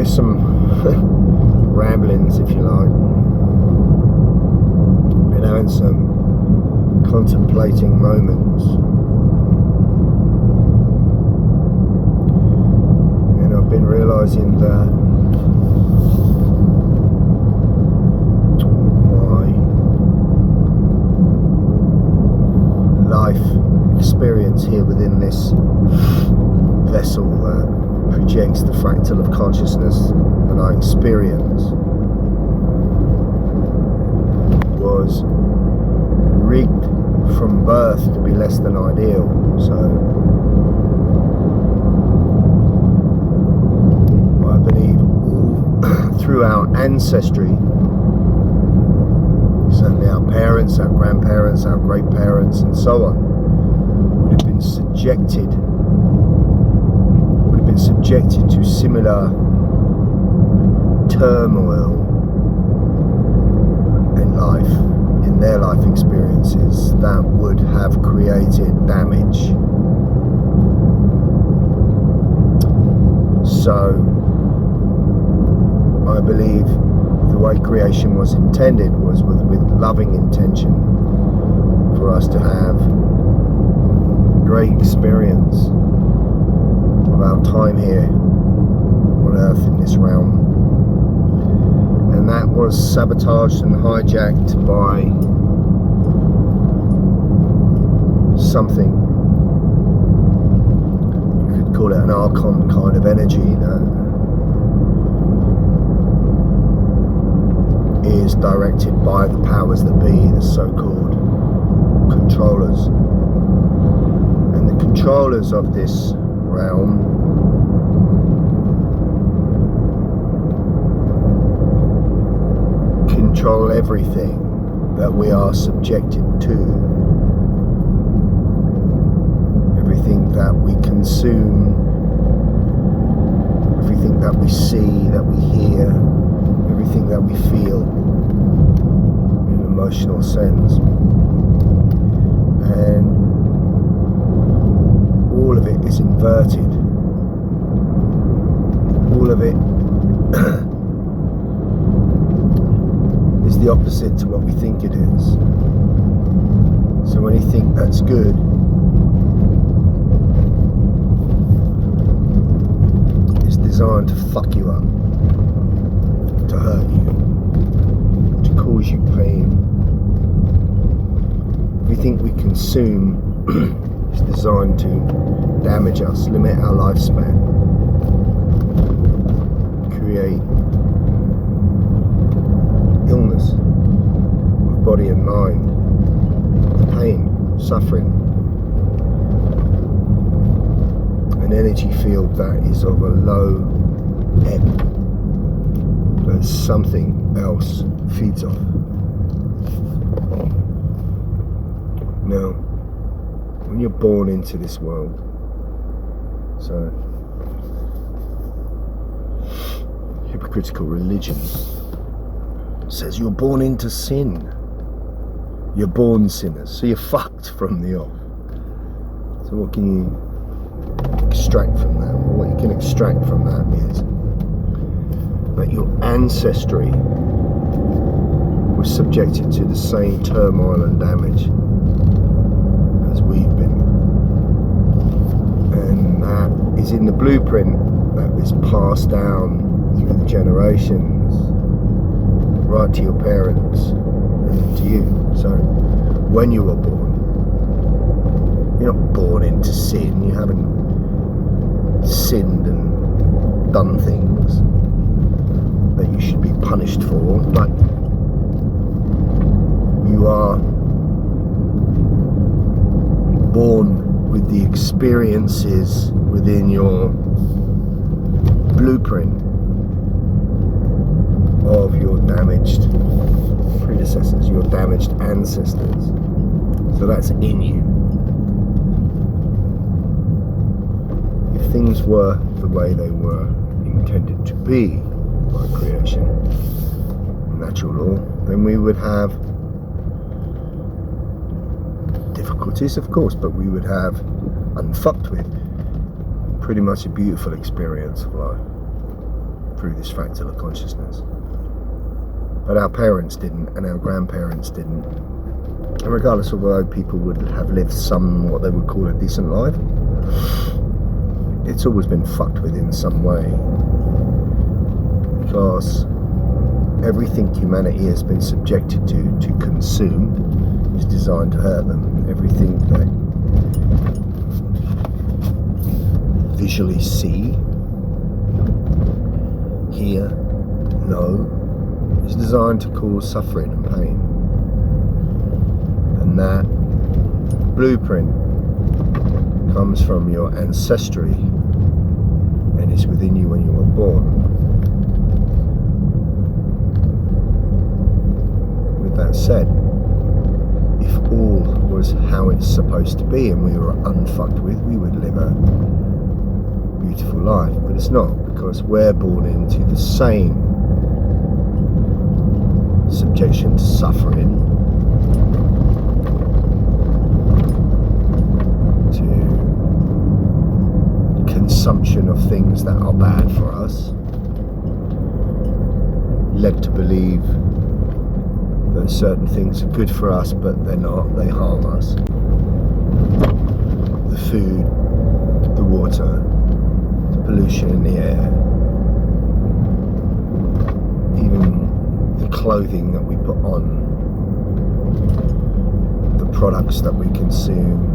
Here's some ramblings, if you like. Been having some contemplating moments, and I've been realizing that my life experience here within this vessel projects the fractal of consciousness that I experience was rigged from birth to be less than ideal. So I believe all through our ancestry, certainly our parents, our grandparents, our great parents and so on, would have been subjected to similar turmoil in life, in their life experiences, that would have created damage. So I believe the way creation was intended was with loving intention for us to have great experience of our time here on Earth in this realm, and that was sabotaged and hijacked by something, you could call it an archon kind of energy that is directed by the powers that be, the so-called controllers. And the controllers of this realm control everything that we are subjected to, everything that we consume, everything that we see, that we hear, everything that we feel in an emotional sense. And all of it is inverted. All of it is the opposite to what we think it is. So anything that's good is designed to fuck you up, to hurt you, to cause you pain. Everything we consume is designed to damage us, limit our lifespan, create illness of body and mind, pain, suffering, an energy field that is of a low ebb that something else feeds off. Now, when you're born into this world, so hypocritical religion says you're born into sin, you're born sinners, so you're fucked from the off. So what can you extract from that? Well, what you can extract from that is that your ancestry was subjected to the same turmoil and damage as we've been, and that is in the blueprint that is passed down through the generations, right to your parents and to you. So when you were born, you're not born into sin. You haven't sinned and done things that you should be punished for, but you are born with the experiences within your blueprint of your damaged predecessors, your damaged ancestors. So that's in you. If things were the way they were intended to be by creation, natural law, then we would have difficulties, of course, but we would have, unfucked with, pretty much a beautiful experience of life. through this fractal of consciousness. But our parents didn't, and our grandparents didn't. And regardless of whether people would have lived some, what they would call a decent life, it's always been fucked with in some way. Because everything humanity has been subjected to consume is designed to hurt them. Everything that visually see, hear, know, is designed to cause suffering and pain. And that blueprint comes from your ancestry and is within you when you were born. With that said, if all was how it's supposed to be and we were unfucked with, we would live a beautiful life. But it's not, because we're born into the same subjection to suffering, to consumption of things that are bad for us, led to believe that certain things are good for us, but they're not, they harm us. The food, the water, the pollution in the air, even the clothing that we put on, the products that we consume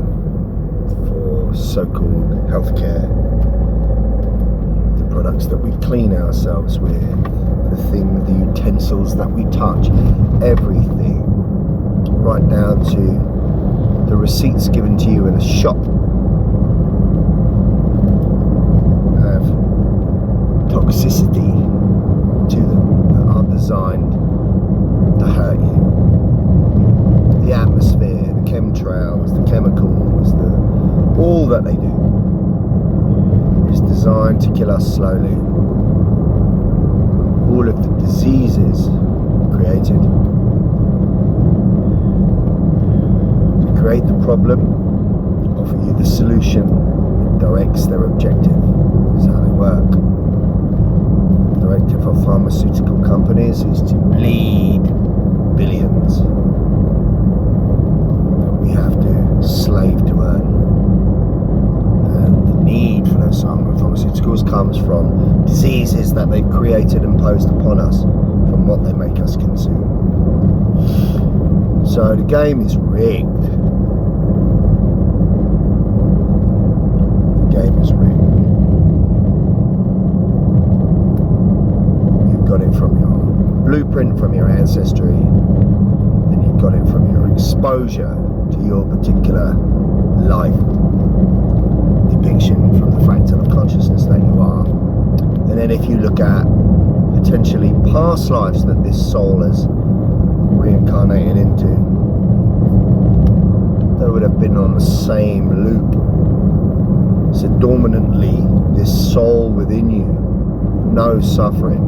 for so-called healthcare, the products that we clean ourselves with, the utensils that we touch, everything, right down to the receipts given to you in a shop, have toxicity to them that are designed to hurt you. The atmosphere, the chemtrails, the chemicals, all that they do is designed to kill us slowly. All of the diseases created to create the problem, offer you the solution that directs their objective. This is how they work. The directive of pharmaceutical companies is to bleed billions that we have to slave to earn. And the need for those pharmaceuticals comes from diseases that they've created and imposed upon us from what they make us consume. So the game is rigged. The game is rigged. You've got it from your blueprint, from your ancestry, then you've got it from your exposure to your particular life depiction from the fractal of consciousness that you are. And then if you look at potentially past lives that this soul has reincarnated into, they would have been on the same loop. So dominantly, this soul within you knows suffering.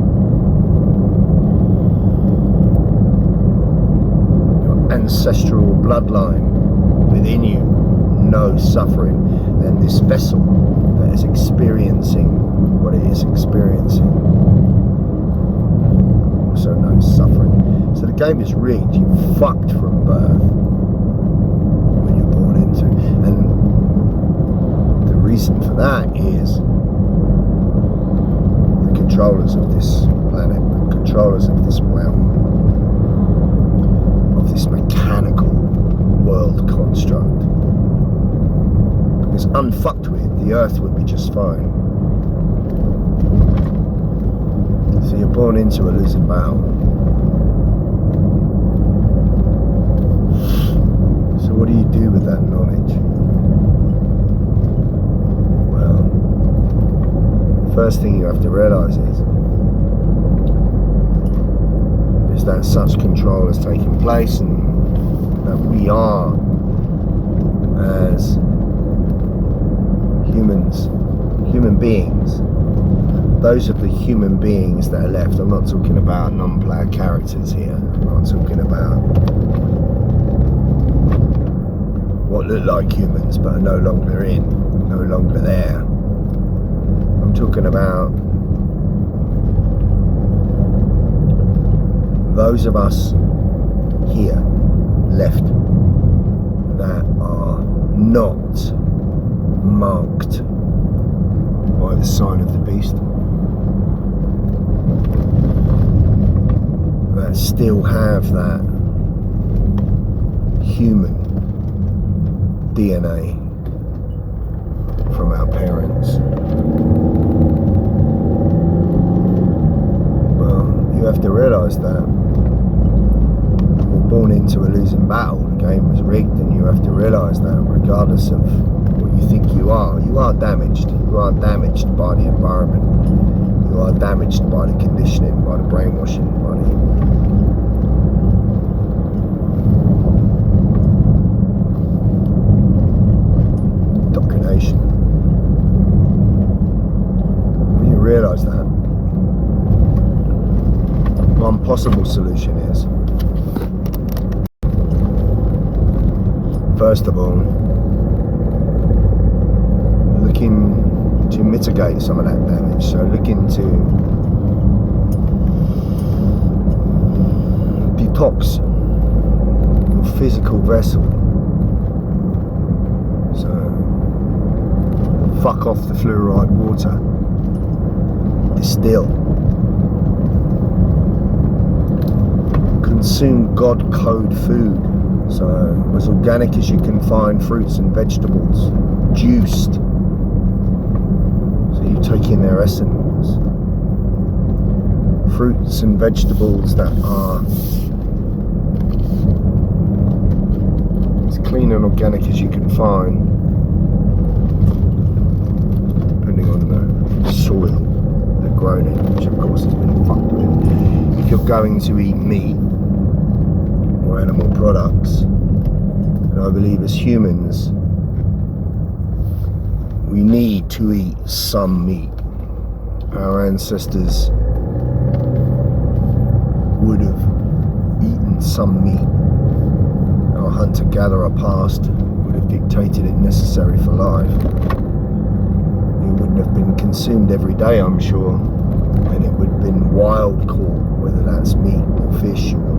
Your ancestral bloodline within you knows suffering. And this vessel that is experiencing what it is experiencing also knows suffering. So the game is rigged. You're fucked from birth when you're born into. And the reason for that is the controllers of this planet, the controllers of this realm, of this mechanical world construct. Because unfucked with, the earth would be just fine. So you're born into a losing battle. So what do you do with that knowledge? Well, the first thing you have to realize is that such control has taken place, and that we are, as human beings, those of the human beings that are left. I'm not talking about non-player characters here. I'm not talking about what look like humans but are no longer no longer there. I'm talking about those of us here left that are not marked by the sign of the beast, that still have that human DNA from our parents. Well, you have to realise that you're born into a losing battle. The game was rigged, and you have to realise that regardless of what you think you are damaged. You are damaged by the environment. You are damaged by the conditioning, by the brainwashing, by the indoctrination. When you realise that, one possible solution is, first of all, looking to mitigate some of that damage. So looking to detox your physical vessel. So fuck off the fluoride water. Distill. Consume God code food. So as organic as you can find, fruits and vegetables, juiced. So you take in their essence. Fruits and vegetables that are as clean and organic as you can find, depending on the soil they're grown in, which of course has been fucked with. If you're going to eat meat or animal products, and I believe as humans we need to eat some meat. Our ancestors would have eaten some meat. Our hunter-gatherer past would have dictated it necessary for life. It wouldn't have been consumed every day, I'm sure, and it would have been wild caught, whether that's meat or fish, or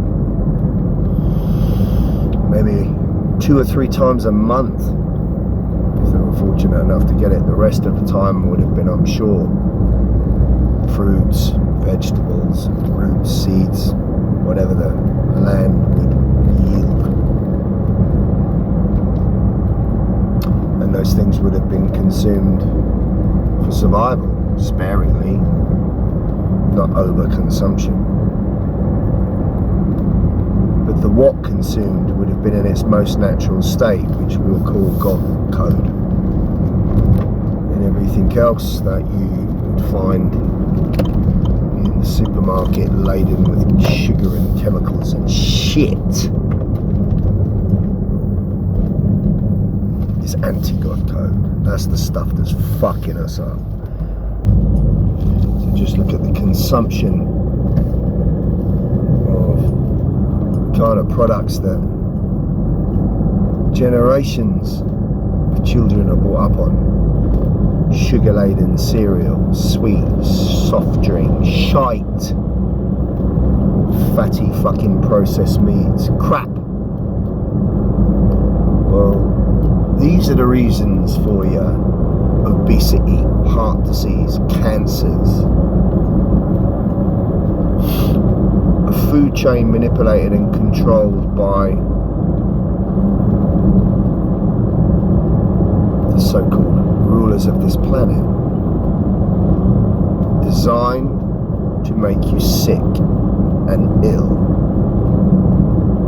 maybe 2 or 3 times a month if they were fortunate enough to get it. The rest of the time would have been, I'm sure, fruits, vegetables, roots, seeds, whatever the land would yield. And those things would have been consumed for survival, sparingly, not overconsumption. But the what consumed would have been in its most natural state, which we'll call God code. And everything else that you would find in the supermarket laden with sugar and chemicals and shit is anti-God code. That's the stuff that's fucking us up. So just look at the consumption of kind of products that generations of children are brought up on. Sugar-laden cereal, sweets, soft drinks, shite, fatty fucking processed meats, crap. Well, these are the reasons for your obesity, heart disease, cancers. A food chain manipulated and controlled by the so-called rulers of this planet, designed to make you sick and ill,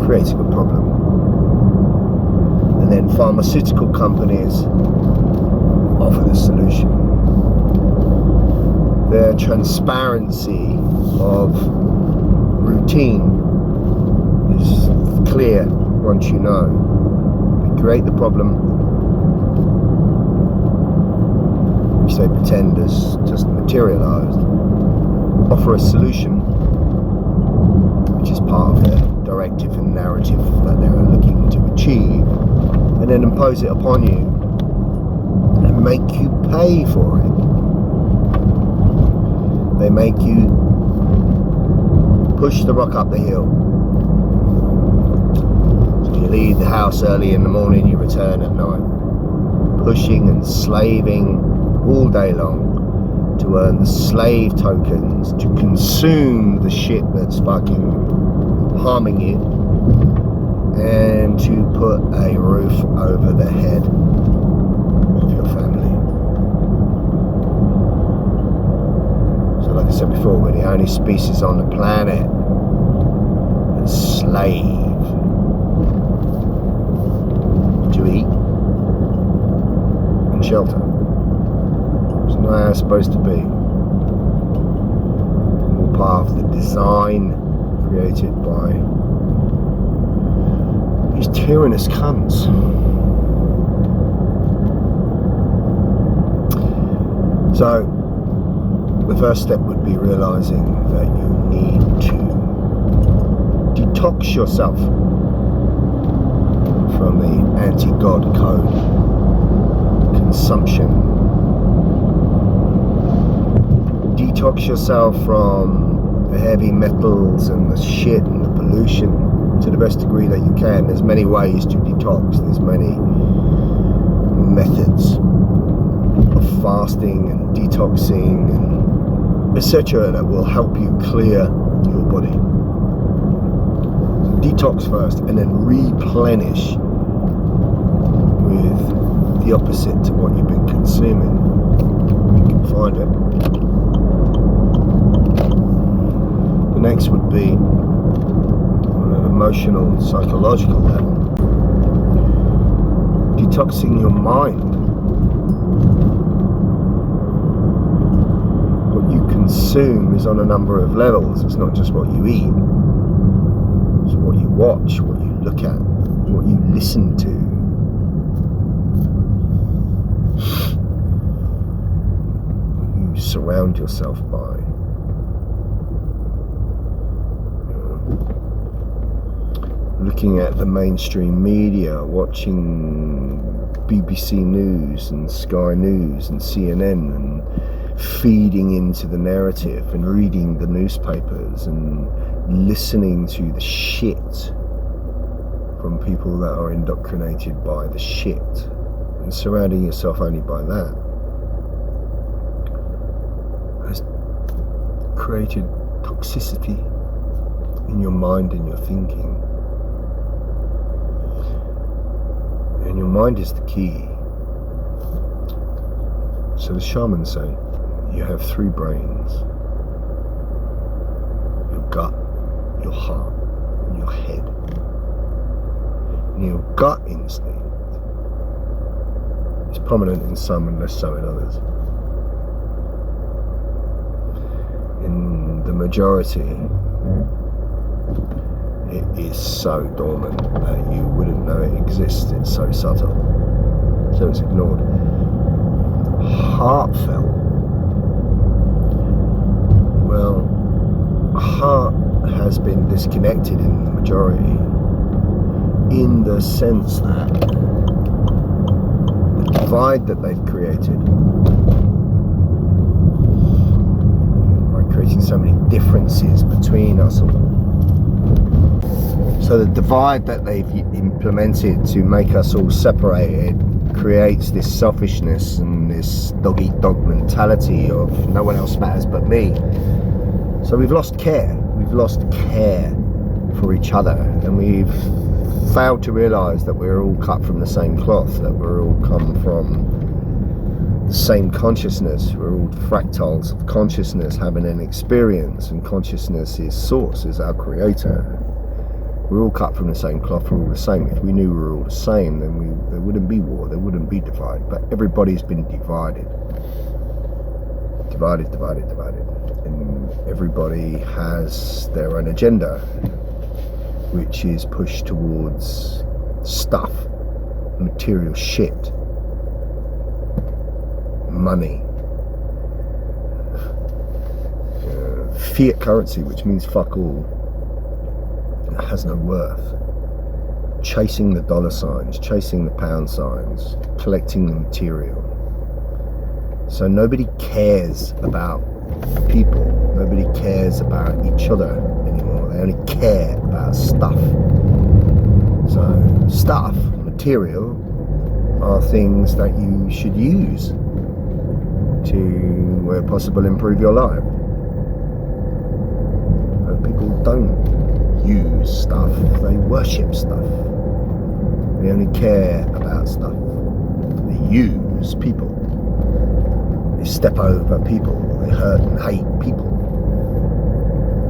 creating a problem. And then pharmaceutical companies offer the solution. Their transparency of routine is clear once you know. They create the problem, which they pretend has just materialized, offer a solution, which is part of their directive and narrative that they're looking to achieve, and then impose it upon you and make you pay for it. They make you push the rock up the hill. So you leave the house early in the morning, you return at night. Pushing and slaving all day long to earn the slave tokens, to consume the shit that's fucking harming you, and to put a roof over the head of your family. So like I said before, we're the only species on the planet that slave to eat and shelter. It's not how it's supposed to be. All part of the design created by these tyrannous cunts. So the first step would be realizing that you need to detox yourself from the anti-God code consumption. Detox yourself from the heavy metals and the shit and the pollution to the best degree that you can. There's many ways to detox. There's many methods of fasting and detoxing and etc. that will help you clear your body. So detox first and then replenish with the opposite to what you've been consuming. You can find it. The next would be on an emotional, psychological level, detoxing your mind. What you consume is on a number of levels. It's not just what you eat. It's what you watch, what you look at, what you listen to. What you surround yourself by. Looking at the mainstream media, watching BBC News and Sky News and CNN, and feeding into the narrative and reading the newspapers and listening to the shit from people that are indoctrinated by the shit, and surrounding yourself only by that has created toxicity in your mind and your thinking. And your mind is the key. So the shamans say you have three brains: your gut, your heart, and your head. And your gut instinct is prominent in some and less so in others. In the majority, it is so dormant that you wouldn't know it exists. It's so subtle, so it's ignored. Heartfelt. Well, heart has been disconnected in the majority, in the sense that the divide that they've created by creating so many differences between us all. So the divide that they've implemented to make us all separated creates this selfishness and this dog-eat-dog mentality of no one else matters but me. So we've lost care. We've lost care for each other, and we've failed to realise that we're all cut from the same cloth, that we're all come from the same consciousness. We're all fractals of consciousness having an experience, and consciousness is source, is our creator. We're all cut from the same cloth, we're all the same. If we knew we were all the same, then there wouldn't be war, there wouldn't be divide. But everybody's been divided. Divided. And everybody has their own agenda, which is pushed towards stuff, material shit, money, fiat currency, which means fuck all. It has no worth. Chasing the dollar signs, chasing the pound signs, collecting the material. So nobody cares about people, nobody cares about each other anymore. They only care about stuff. So stuff, material, are things that you should use to, where possible, improve your life. But people don't use stuff, they worship stuff. They only care about stuff. They use people. They step over people. They hurt and hate people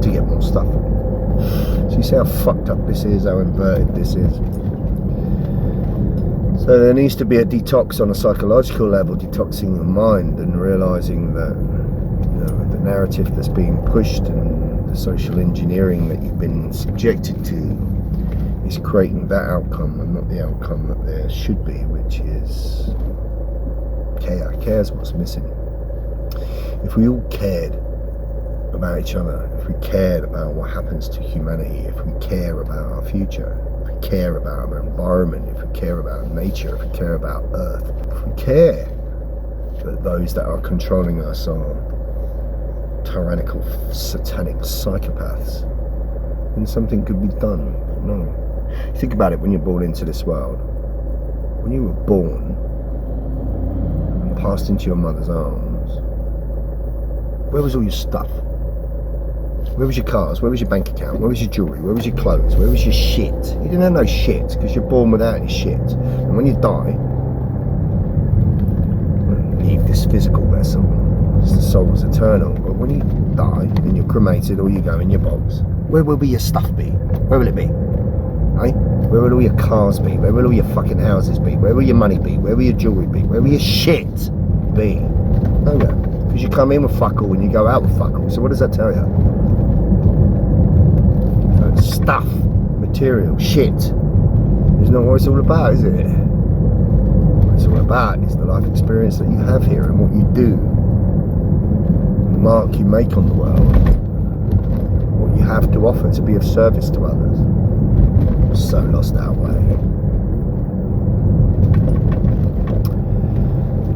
to get more stuff. So you see how fucked up this is, how inverted this is. So there needs to be a detox on a psychological level, detoxing your mind and realising that, you know, the narrative that's being pushed and the social engineering that you've been subjected to is creating that outcome and not the outcome that there should be, which is care. Care is what's missing. If we all cared about each other, if we cared about what happens to humanity, if we care about our future, if we care about our environment, if we care about nature, if we care about Earth, if we care that those that are controlling us are tyrannical, satanic psychopaths, then something could be done. No. Think about it when you're born into this world. When you were born and passed into your mother's arms, where was all your stuff? Where was your cars? Where was your bank account? Where was your jewellery? Where was your clothes? Where was your shit? You didn't have no shit because you're born without any shit. And when you die, you leave this physical vessel. The soul is eternal. But when you die and you're cremated or you go in your box, where will your stuff be? Where will it be? Hey? Where will all your cars be? Where will all your fucking houses be? Where will your money be? Where will your jewellery be? Where will your shit be? Nowhere. Because you come in with fuck all and you go out with fuck all. So what does that tell you? Stuff, material, shit is not what it's all about, is it? What it's all about is the life experience that you have here and what you do, the mark you make on the world, what you have to offer to be of service to others. We're so lost our way.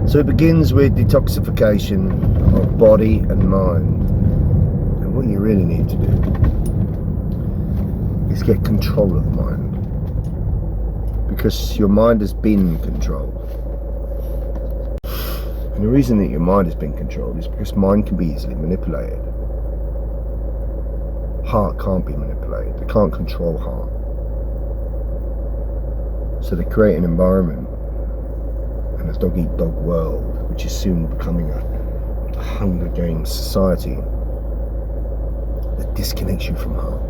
So it begins with detoxification of body and mind. And what you really need to do is get control of the mind, because your mind has been controlled. And the reason that your mind has been controlled is because mind can be easily manipulated. Heart can't be manipulated. They can't control heart. So they create an environment and a dog-eat-dog world, which is soon becoming a Hunger Games society that disconnects you from heart.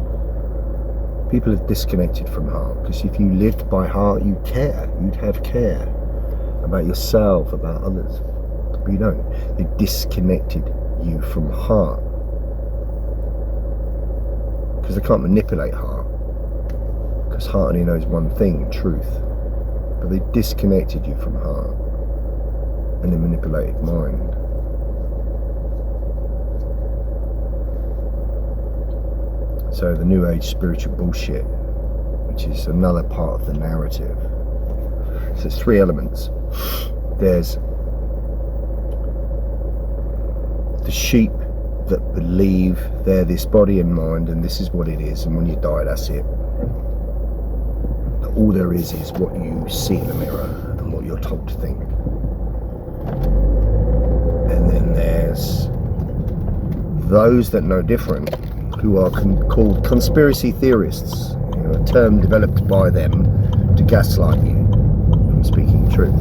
People have disconnected from heart, because if you lived by heart, you'd care. You'd have care about yourself, about others. But you don't. They disconnected you from heart because they can't manipulate heart, because heart only knows one thing, truth. But they disconnected you from heart and they manipulated mind. So the New Age spiritual bullshit, which is another part of the narrative. So there's three elements. There's the sheep that believe they're this body and mind and this is what it is, and when you die, that's it. That all there is what you see in the mirror and what you're told to think. And then there's those that know different, who are called conspiracy theorists, you know, a term developed by them to gaslight you from speaking truth.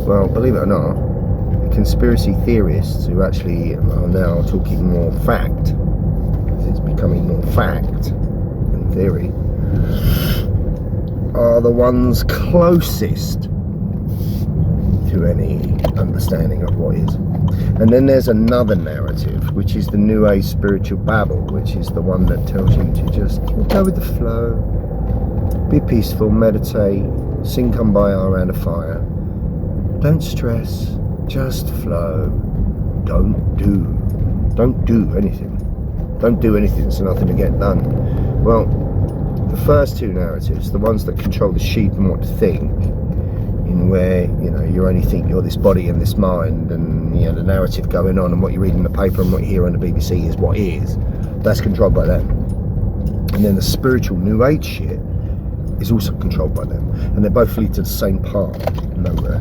Well, believe it or not, the conspiracy theorists who actually are now talking more fact, because it's becoming more fact than theory, are the ones closest to any understanding of what is. And then there's another narrative, which is the New Age spiritual babble, which is the one that tells you to just go with the flow, be peaceful, meditate, sing Kumbaya around a fire, don't stress, just flow, don't do anything. Don't do anything, so nothing to get done. Well, the first two narratives, the ones that control the sheep and what to think, in where, you know, you only think you're this body and this mind, and, you know, the narrative going on and what you read in the paper and what you hear on the BBC is what is, that's controlled by them. And then the spiritual New Age shit is also controlled by them, and they both lead to the same path, nowhere.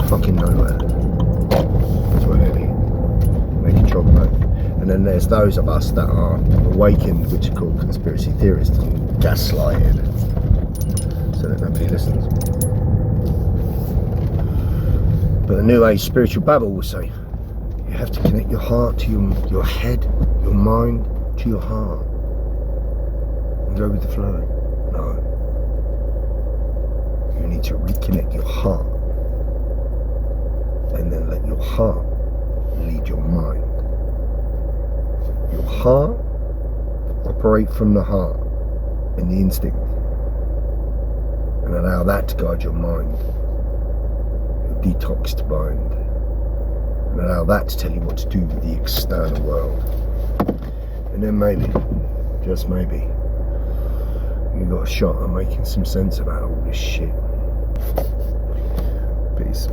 Fucking nowhere. That's where they lead. They control both. And then there's those of us that are awakened, which are called conspiracy theorists, and gaslighted, so that nobody listens. But the New Age spiritual Babble will say, you have to connect your heart to your head, your mind to your heart, and go with the flow. No. You need to reconnect your heart, and then let your heart lead your mind. Your heart, operate from the heart and the instinct, and allow that to guide your mind, your detoxed mind, and allow that to tell you what to do with the external world. And then maybe, just maybe, you got a shot at making some sense about all this shit. Peace.